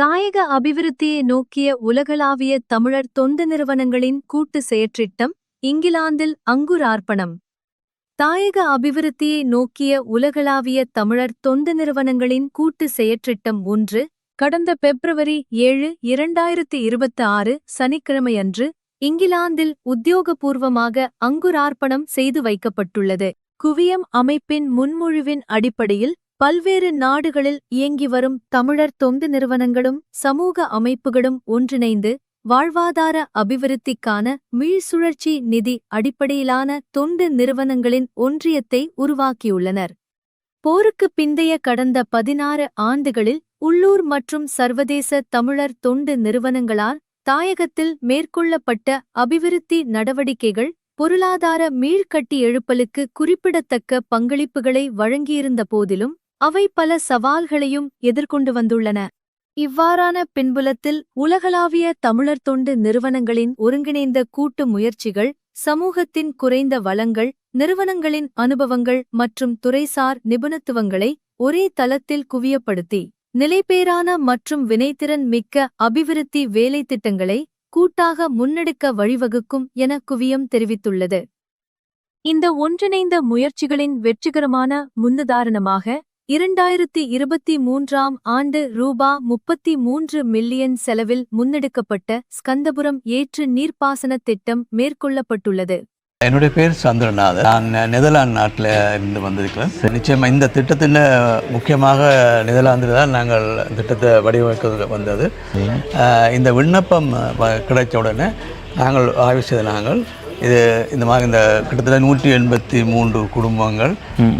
தாயக அபிவிருத்தியை நோக்கிய உலகளாவிய தமிழர் தொண்டு நிறுவனங்களின் கூட்டு செயற்றிட்டம் இங்கிலாந்தில் அங்குரார்ப்பணம். தாயக அபிவிருத்தியை நோக்கிய உலகளாவிய தமிழர் தொண்டு நிறுவனங்களின் கூட்டு செயற்றிட்டம் 1 கடந்த பிப்ரவரி 7, 2026 சனிக்கிழமையன்று இங்கிலாந்தில் உத்தியோகபூர்வமாக அங்குரார்ப்பணம் செய்து வைக்கப்பட்டுள்ளது. குவியம் அமைப்பின் முன்மொழிவின் அடிப்படையில் பல்வேறு நாடுகளில் இயங்கி வரும் தமிழர் தொண்டு நிறுவனங்களும் சமூக அமைப்புகளும் ஒன்றிணைந்து வாழ்வாதார அபிவிருத்திக்கான மீள்சுழற்சி நிதி அடிப்படையிலான தொண்டு நிறுவனங்களின் ஒன்றியத்தை உருவாக்கியுள்ளனர். போருக்குப் பிந்தைய கடந்த 16 ஆண்டுகளில் உள்ளூர் மற்றும் சர்வதேச தமிழர் தொண்டு நிறுவனங்களால் தாயகத்தில் மேற்கொள்ளப்பட்ட அபிவிருத்தி நடவடிக்கைகள் பொருளாதார மீள்கட்டி எழுப்பலுக்கு குறிப்பிடத்தக்க பங்களிப்புகளை வழங்கியிருந்த போதிலும் அவை பல சவால்களையும் எதிர்கொண்டு வந்துள்ளன. இவ்வாறான பின்புலத்தில் உலகளாவிய தமிழர் தொண்டு நிறுவனங்களின் ஒருங்கிணைந்த கூட்டு முயற்சிகள் சமூகத்தின் குறைந்த வளங்கள், நிறுவனங்களின் அனுபவங்கள் மற்றும் துறைசார் நிபுணத்துவங்களை ஒரே தளத்தில் குவியப்படுத்தி நிலைபேறான மற்றும் வினைத்திறன் மிக்க அபிவிருத்தி வேலைத்திட்டங்களை கூட்டாக முன்னெடுக்க வழிவகுக்கும் என குவியம் தெரிவித்துள்ளது. இந்த ஒன்றிணைந்த முயற்சிகளின் வெற்றிகரமான முன்னுதாரணமாக 2023ஆம் ஆண்டு ரூபா 33 மில்லியன் செலவில் முன்னெடுக்கப்பட்ட ஸ்கந்தபுரம் ஏற்று நீர்ப்பாசனத் திட்டம் மேற்கொள்ளப்பட்டுள்ளது. என்னுடைய பேர் சந்திரநாதன். நான் நெதர்லாந்து நாட்டில் இருந்து வந்திருக்கிறேன். நிச்சயமாக இந்த திட்டத்தின் முக்கியமாக நெதர்லாந்தில் தான் நாங்கள் திட்டத்தை வடிவமைக்க வந்தது. இந்த விண்ணப்பம் கிடைச்ச உடனே நாங்கள் ஆய்வு செய்த நாங்கள் இந்த மாதிரி இந்த கிட்டத்தட்ட 183 குடும்பங்கள்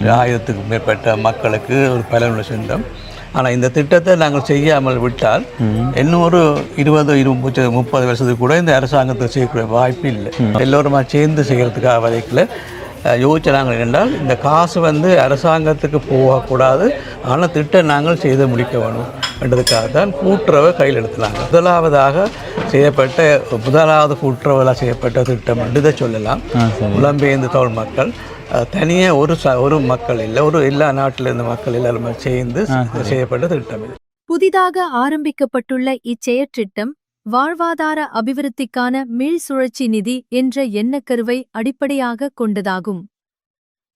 1000த்துக்கும் மேற்பட்ட மக்களுக்கு ஒரு பயனுள்ள திட்டம். ஆனால் இந்த திட்டத்தை நாங்கள் செய்யாமல் விட்டால் இன்னும் ஒரு 20-30 வருஷத்துக்கு கூட இந்த அரசாங்கத்தை செய்யக்கூடிய வாய்ப்பு இல்லை. எல்லோருமா சேர்ந்து செய்கிறதுக்காக வரைக்கல யோசிச்ச நாங்கள் என்றால் இந்த காசு அரசாங்கத்துக்கு போகக்கூடாது, ஆனால் திட்டம் நாங்கள் செய்து முடிக்க வேணும் என்றதுக்காக தான் கூட்டுறவை கையில் எடுத்துனாங்க. முதலாவது கூட்டுறவில் செய்யப்பட்ட திட்டம் என்று இதை சொல்லலாம். புலம்பெயர்ந்த தமிழ் மக்கள் தனியாக ஒரு மக்கள் இல்லை, எல்லா நாட்டில் இருந்த மக்கள் எல்லாரும் சேர்ந்து செய்யப்பட்ட திட்டம் இது. புதிதாக ஆரம்பிக்கப்பட்டுள்ள இச்செயற்றிட்டம் வாழ்வாதார அபிவிருத்திக்கான மீள்சுழற்சி நிதி என்ற எண்ணக்கருவை அடிப்படையாக கொண்டதாகும்.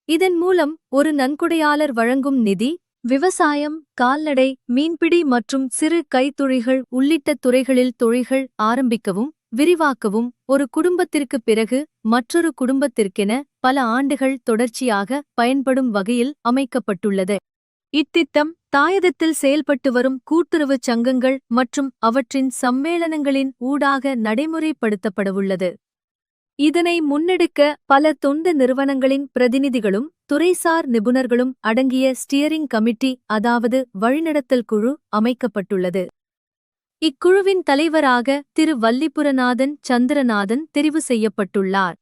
இதன் மூலம் ஒரு நன்கொடையாளர் வழங்கும் நிதி விவசாயம், கால்நடை, மீன்பிடி மற்றும் சிறு கைத்தொழில்கள் உள்ளிட்ட துறைகளில் தொழில்கள் ஆரம்பிக்கவும் விரிவாக்கவும் ஒரு குடும்பத்திற்கு பிறகு மற்றொரு குடும்பத்திற்கென பல ஆண்டுகள் தொடர்ச்சியாக பயன்படும் வகையில் அமைக்கப்பட்டுள்ளது. இத்திட்டம் தாயகத்தில் செயல்பட்டு வரும் கூட்டுறவுச் சங்கங்கள் மற்றும் அவற்றின் சம்மேளனங்களின் ஊடாக நடைமுறைப்படுத்தப்படவுள்ளது. இதனை முன்னெடுக்க பல தொண்டு நிறுவனங்களின் பிரதிநிதிகளும் துறைசார் நிபுணர்களும் அடங்கிய ஸ்டியரிங் கமிட்டி, அதாவது வழிநடத்தல் குழு அமைக்கப்பட்டுள்ளது. இக்குழுவின் தலைவராக திரு வல்லிபுரநாதன் சந்திரநாதன் தெரிவு செய்யப்பட்டுள்ளார்.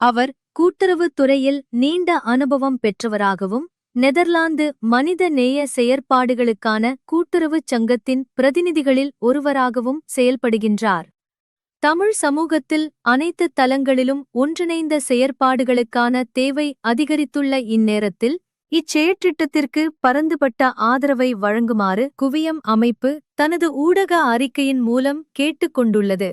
அவர் கூட்டுறவுத் துறையில் நீண்ட அனுபவம் பெற்றவராகவும் நெதர்லாந்து மனித நேய செயற்பாடுகளுக்கான கூட்டுறவுச் சங்கத்தின் பிரதிநிதிகளில் ஒருவராகவும் செயல்படுகின்றார். தமிழ் சமூகத்தில் அனைத்து தளங்களிலும் ஒன்றிணைந்த செயற்பாடுகளுக்கான தேவை அதிகரித்துள்ள இந்நேரத்தில் இச்செயற்றிட்டத்திற்கு பரந்துபட்ட ஆதரவை வழங்குமாறு குவியம் அமைப்பு தனது ஊடக அறிக்கையின் மூலம் கேட்டுக் கொண்டுள்ளது.